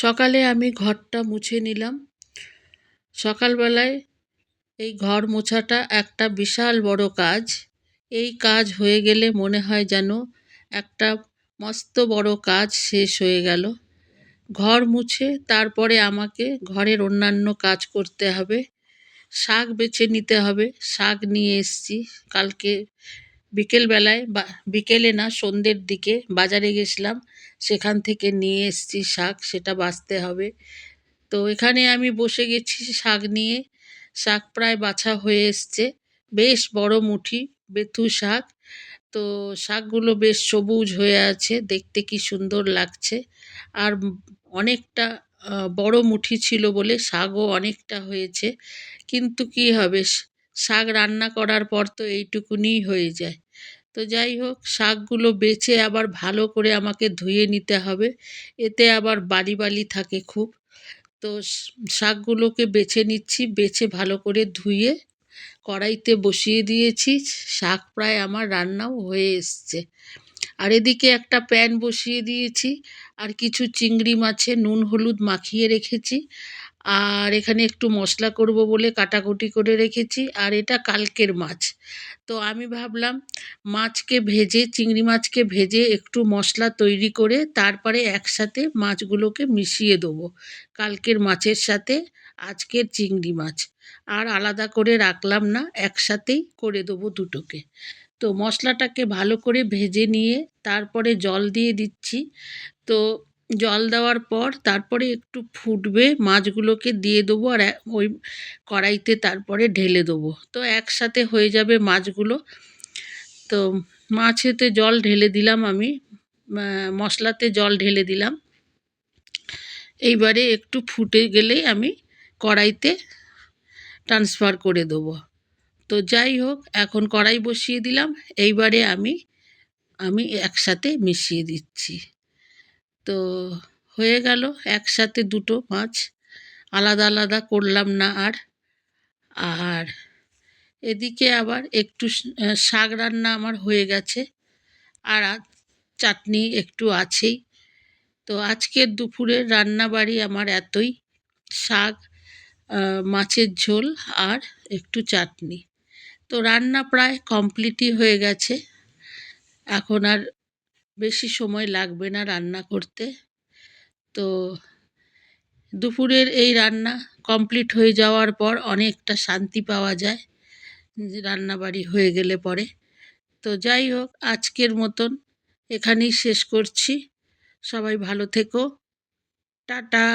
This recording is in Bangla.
সকালে আমি ঘরটা মুছে নিলাম। সকালবেলায় এই ঘর মোছাটা একটা বিশাল বড় কাজ। এই কাজ হয়ে গেলে মনে হয় যেন একটা মস্ত বড় কাজ শেষ হয়ে গেল। ঘর মুছে তারপরে আমাকে ঘরের অন্যান্য কাজ করতে হবে। শাক বেছে নিতে হবে। শাক নিয়ে এসছি কালকে বিকেলবেলায়, বিকেলে না সন্ধ্যের দিকে বাজারে গেছিলাম, সেখান থেকে নিয়ে এসছি শাক, সেটা বাছতে হবে। তো এখানে আমি বসে গেছি শাক নিয়ে। শাক প্রায় বাছা হয়ে এসছে। বেশ বড় মুঠি বেথু শাক। তো শাকগুলো বেশ সবুজ হয়ে আছে, দেখতে কি সুন্দর লাগছে। আর অনেকটা বড় মুঠি ছিল বলে শাকও অনেকটা হয়েছে। কিন্তু কি হবে, শাক রান্না করার পর তো এইটুকুনিই হয়ে যায়। তো যাই হোক, শাকগুলো বেছে আবার ভালো করে আমাকে ধুয়ে নিতে হবে। এতে আবার বালি বালি থাকে খুব। তো শাকগুলোকে বেছে নিচ্ছি, বেছে ভালো করে ধুয়ে কড়াইতে বসিয়ে দিয়েছি। শাক প্রায় আমার রান্নাও হয়ে এসছে। আর এদিকে একটা প্যান বসিয়ে দিয়েছি, আর কিছু চিংড়ি মাছে নুন হলুদ মাখিয়ে রেখেছি। আর এখানে একটু মশলা করব বলে কাটাকুটি করে রেখেছি। আর এটা কালকের মাছ। তো আমি ভাবলাম চিংড়ি মাছকে ভেজে একটু মশলা তৈরি করে তারপরে একসাথে মাছগুলোকে মিশিয়ে দেবো, কালকের মাছের সাথে আজকের চিংড়ি মাছ। আর আলাদা করে রাখলাম না, একসাথেই করে দেবো দুটোকে। তো মশলাটাকে ভালো করে ভেজে নিয়ে তারপরে জল দিয়ে দিচ্ছি। তো জল দেওয়ার পর তারপরে একটু ফুটবে, মাছগুলোকে দিয়ে দেবো, আর ওই কড়াইতে তারপরে ঢেলে দেবো। তো একসাথে হয়ে যাবে মাছগুলো। তো মাছেতে জল ঢেলে দিলাম আমি, মশলাতে জল ঢেলে দিলাম। এইবারে একটু ফুটে গেলেই আমি কড়াইতে ট্রান্সফার করে দেবো। তো যাই হোক, এখন কড়াই বসিয়ে দিলাম। এইবারে আমি একসাথে মিশিয়ে দিচ্ছি। তো হয়ে গেল একসাথে দুটো মাছ, আলাদা আলাদা করলাম না আর। আর এদিকে আবার একটু শাক রান্না আমার হয়ে গেছে, আর চাটনি একটু আছেই। তো আজকের দুপুরের রান্নাবাড়ি আমার এতই, শাক, মাছের ঝোল আর একটু চাটনি। তো রান্না প্রায় কমপ্লিটই হয়ে গেছে। এখন আর বেশি সময় লাগবে না রান্না করতে। তো দুপুরের এই রান্না কমপ্লিট হয়ে যাওয়ার পর অনেকটা শান্তি পাওয়া যায় রান্নাবাড়ি হয়ে গেলে পরে। তো যাই হোক, আজকের মতন এখানেই শেষ করছি। সবাই ভালো থেকো। টাটা।